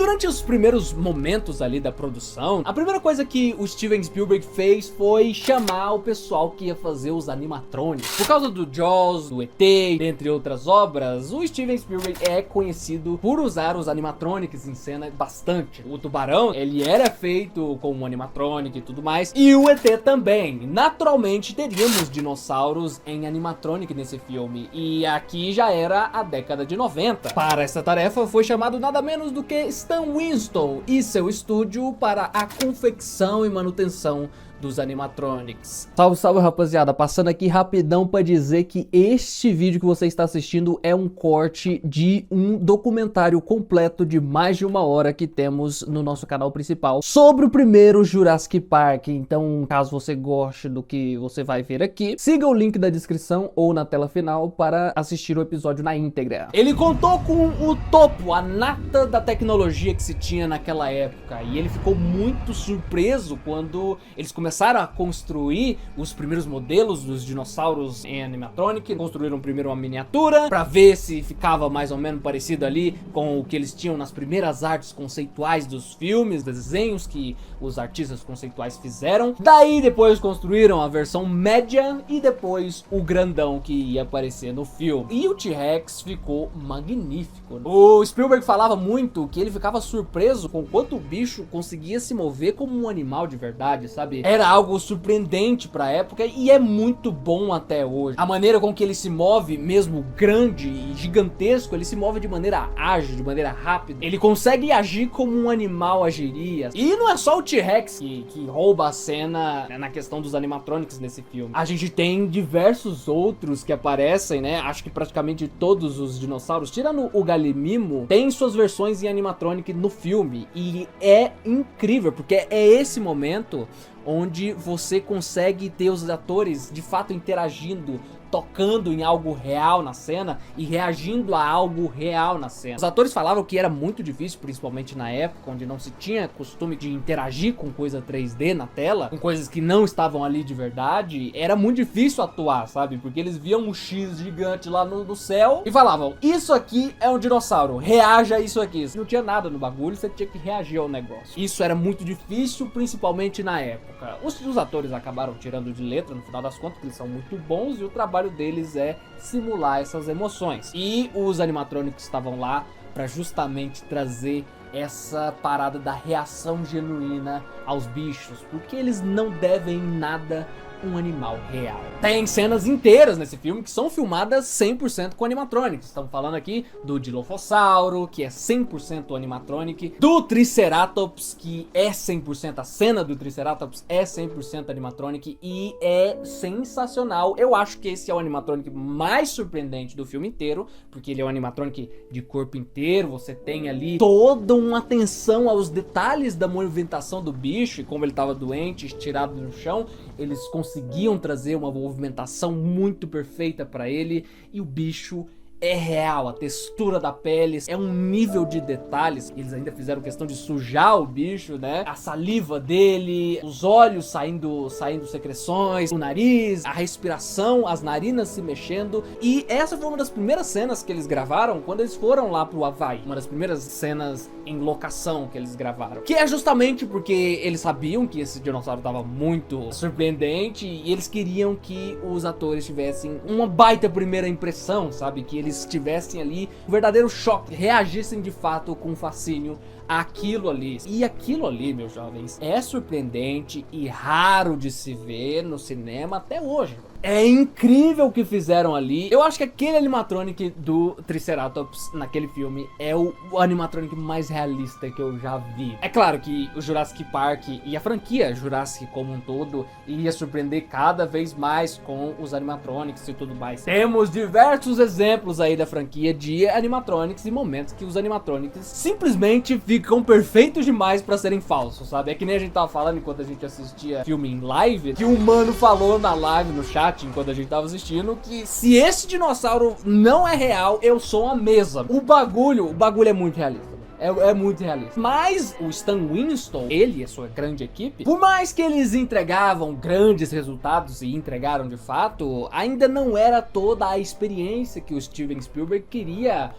Durante os primeiros momentos ali da produção, a primeira coisa que o Steven Spielberg fez foi chamar o pessoal que ia fazer os animatrônicos. Por causa do Jaws, do ET, entre outras obras, o Steven Spielberg é conhecido por usar os animatronics em cena bastante. O Tubarão, ele era feito com um animatronic e tudo mais, e o ET também. Naturalmente, teríamos dinossauros em animatronic nesse filme, e aqui já era a década de 90. Para essa tarefa foi chamado nada menos do que Stan Winston e seu estúdio para a confecção e manutenção dos animatronics. Salve, salve, rapaziada, passando aqui rapidão pra dizer que este vídeo que você está assistindo é um corte de um documentário completo de mais de 1 hora que temos no nosso canal principal sobre o primeiro Jurassic Park. Então, caso você goste do que você vai ver aqui, siga o link da descrição ou na tela final para assistir o episódio na íntegra. Ele contou com o topo, a nata da tecnologia que se tinha naquela época, e ele ficou muito surpreso quando eles começaram a construir os primeiros modelos dos dinossauros em animatronic. Construíram primeiro uma miniatura para ver se ficava mais ou menos parecido ali com o que eles tinham nas primeiras artes conceituais dos filmes, desenhos que os artistas conceituais fizeram. Daí depois construíram a versão média e depois o grandão que ia aparecer no filme. E o T-Rex ficou magnífico. O Spielberg falava muito que ele ficava surpreso com quanto o bicho conseguia se mover como um animal de verdade, sabe? Era algo surpreendente pra época e é muito bom até hoje. A maneira com que ele se move, mesmo grande e gigantesco, ele se move de maneira ágil, de maneira rápida. Ele consegue agir como um animal agiria. E não é só o T-Rex que rouba a cena, né, na questão dos animatronics nesse filme. A gente tem diversos outros que aparecem, né? Acho que praticamente todos os dinossauros, tirando o Galimimo, tem suas versões em animatronic no filme. E é incrível, porque é esse momento onde você consegue ter os atores de fato interagindo, tocando em algo real na cena e reagindo a algo real na cena. Os atores falavam que era muito difícil, principalmente na época onde não se tinha costume de interagir com coisa 3D na tela, com coisas que não estavam ali de verdade. Era muito difícil atuar, sabe? Porque eles viam um X gigante lá no céu e falavam, isso aqui é um dinossauro, reaja a isso aqui. Não tinha nada no bagulho, você tinha que reagir ao negócio. Isso era muito difícil, principalmente na época. Os atores acabaram tirando de letra, no final das contas, porque eles são muito bons e o trabalho deles é simular essas emoções. E os animatronics estavam lá para justamente trazer essa parada da reação genuína aos bichos, porque eles não devem nada um animal real. Tem cenas inteiras nesse filme que são filmadas 100% com animatronics. Estamos falando aqui do Dilophosauro, que é 100% animatronic, do Triceratops, que é 100%, a cena do Triceratops é 100% animatronic e é sensacional. Eu acho que esse é o animatronic mais surpreendente do filme inteiro, porque ele é um animatronic de corpo inteiro, você tem ali toda uma atenção aos detalhes da movimentação do bicho e como ele estava doente, estirado no chão. Eles conseguiam trazer uma movimentação muito perfeita para ele e o bicho é real, a textura da pele é um nível de detalhes. Eles ainda fizeram questão de sujar o bicho, né? A saliva dele, os olhos saindo secreções, o nariz, a respiração, as narinas se mexendo. E essa foi uma das primeiras cenas que eles gravaram quando eles foram lá pro Havaí. Uma das primeiras cenas em locação que eles gravaram. Que é justamente porque eles sabiam que esse dinossauro tava muito surpreendente e eles queriam que os atores tivessem uma baita primeira impressão, sabe? Que eles tivessem ali um verdadeiro choque, reagissem de fato com fascínio àquilo ali. E aquilo ali, meus jovens, é surpreendente e raro de se ver no cinema até hoje. É incrível o que fizeram ali. Eu acho que aquele animatronic do Triceratops naquele filme é o animatronic mais realista que eu já vi. É claro que o Jurassic Park e a franquia Jurassic como um todo iria surpreender cada vez mais com os animatronics e tudo mais. Temos diversos exemplos aí da franquia de animatronics e momentos que os animatronics simplesmente ficam perfeitos demais pra serem falsos, sabe? É que nem a gente tava falando enquanto a gente assistia filme em live, que um mano falou na live, no chat, enquanto a gente tava assistindo, que se esse dinossauro não é real, eu sou uma mesa. O bagulho é muito realista. É muito realista. Mas o Stan Winston, ele e a sua grande equipe, por mais que eles entregavam grandes resultados e entregaram de fato, ainda não era toda a experiência que o Steven Spielberg queria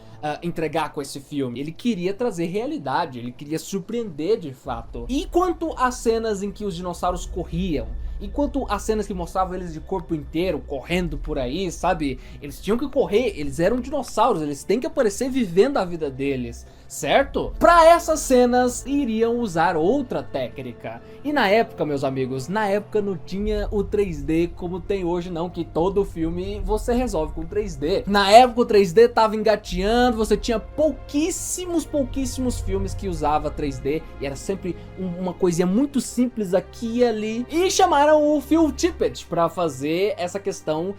entregar com esse filme. Ele queria trazer realidade, ele queria surpreender de fato. E quanto às cenas em que os dinossauros corriam, e quanto às cenas que mostravam eles de corpo inteiro, correndo por aí, sabe? Eles tinham que correr, eles eram dinossauros, eles têm que aparecer vivendo a vida deles, certo? Pra essas cenas, iriam usar outra técnica. E na época, meus amigos, na época não tinha o 3D como tem hoje não, que todo filme você resolve com 3D. Na época o 3D tava engateando, você tinha pouquíssimos filmes que usava 3D, e era sempre uma coisinha muito simples aqui e ali. E chamaram o Phil Tippett para fazer essa questão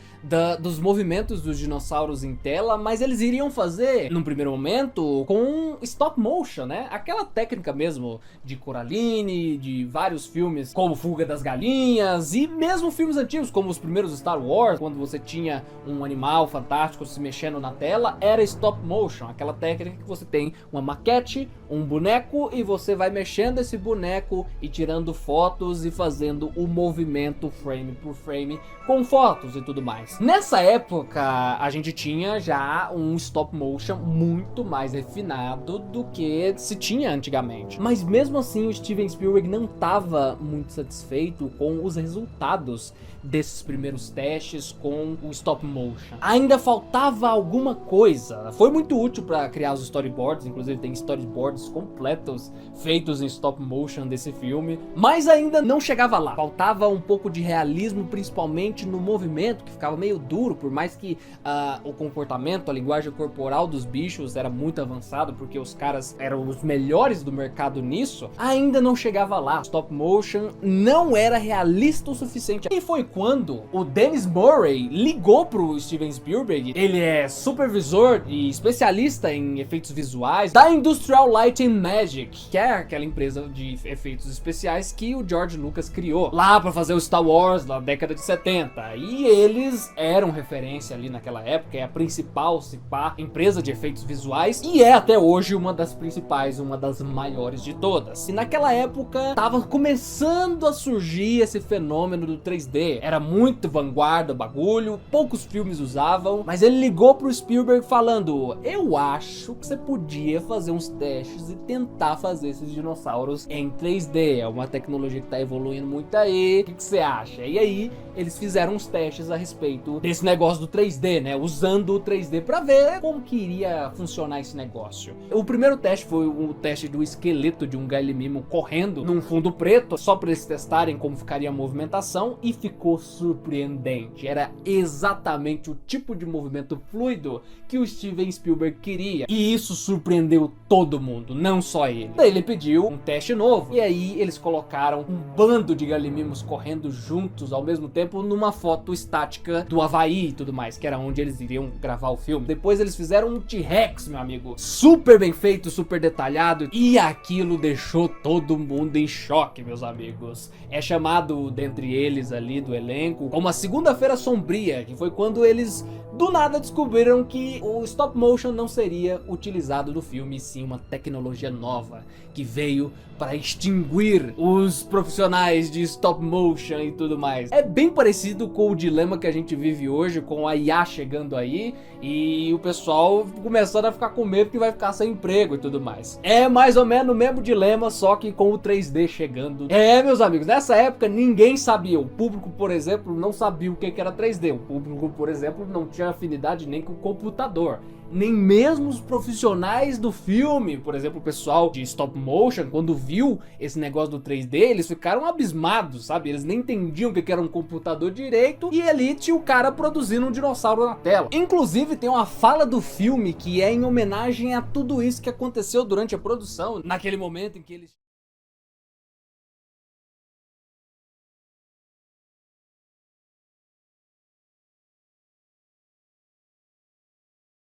dos movimentos dos dinossauros em tela, mas eles iriam fazer, num primeiro momento, com stop motion, né? Aquela técnica mesmo de Coraline, de vários filmes como Fuga das Galinhas, e mesmo filmes antigos como os primeiros Star Wars, quando você tinha um animal fantástico se mexendo na tela, era stop motion, aquela técnica que você tem uma maquete, um boneco, e você vai mexendo esse boneco e tirando fotos e fazendo o movimento frame por frame com fotos e tudo mais. Nessa época a gente tinha já um stop motion muito mais refinado do que se tinha antigamente, mas mesmo assim o Steven Spielberg não estava muito satisfeito com os resultados desses primeiros testes com o stop motion. Ainda faltava alguma coisa. Foi muito útil para criar os storyboards, inclusive tem storyboards completos feitos em stop motion desse filme, mas ainda não chegava lá. Faltava um pouco de realismo, principalmente no movimento, que ficava meio duro, por mais que o comportamento, a linguagem corporal dos bichos era muito avançado, porque os caras eram os melhores do mercado nisso, ainda não chegava lá. Stop motion não era realista o suficiente. E foi quando o Dennis Murray ligou pro Steven Spielberg. Ele é supervisor e especialista em efeitos visuais da Industrial Light and Magic, que é aquela empresa de efeitos especiais que o George Lucas criou lá pra fazer o Star Wars na década de 70. E eles eram referência ali naquela época, é a principal, se pá, empresa de efeitos visuais, e é até hoje uma das principais, uma das maiores de todas. E naquela época tava começando a surgir esse fenômeno do 3D. Era muito vanguarda o bagulho, poucos filmes usavam, mas ele ligou pro Spielberg falando: eu acho que você podia fazer uns testes e tentar fazer esses dinossauros em 3D. É uma tecnologia que tá evoluindo muito aí, o que você acha? E aí eles fizeram uns testes a respeito desse negócio do 3D, né? Usando o 3D pra ver como que iria funcionar esse negócio. O primeiro teste foi o teste do esqueleto de um Gallimimus correndo num fundo preto, só pra eles testarem como ficaria a movimentação, e ficou surpreendente. Era exatamente o tipo de movimento fluido que o Steven Spielberg queria, e isso surpreendeu todo mundo, não só ele. Daí ele pediu um teste novo, e aí eles colocaram um bando de Gallimimus correndo juntos ao mesmo tempo numa foto estática do Havaí e tudo mais, que era onde eles iriam gravar o filme. Depois eles fizeram um T-Rex, meu amigo, super bem feito, super detalhado, e aquilo deixou todo mundo em choque, meus amigos. É chamado, dentre eles ali do elenco, como a Segunda-feira Sombria, que foi quando eles do nada descobriram que o stop motion não seria utilizado no filme, sim uma tecnologia nova que veio para extinguir os profissionais de stop motion e tudo mais. É bem parecido com o dilema que a gente vive hoje, com a IA chegando aí e o pessoal começando a ficar com medo que vai ficar sem emprego e tudo mais. É mais ou menos o mesmo dilema, só que com o 3D chegando. É, meus amigos, nessa época ninguém sabia. O público, por exemplo, não sabia o que era 3D. O público, por exemplo, não tinha afinidade nem com o computador. Nem mesmo os profissionais do filme, por exemplo, o pessoal de stop motion, quando viu esse negócio do 3D, eles ficaram abismados, sabe? Eles nem entendiam o que era um computador direito, e ali tinha o cara produzindo um dinossauro na tela. Inclusive tem uma fala do filme que é em homenagem a tudo isso que aconteceu durante a produção, naquele momento em que eles...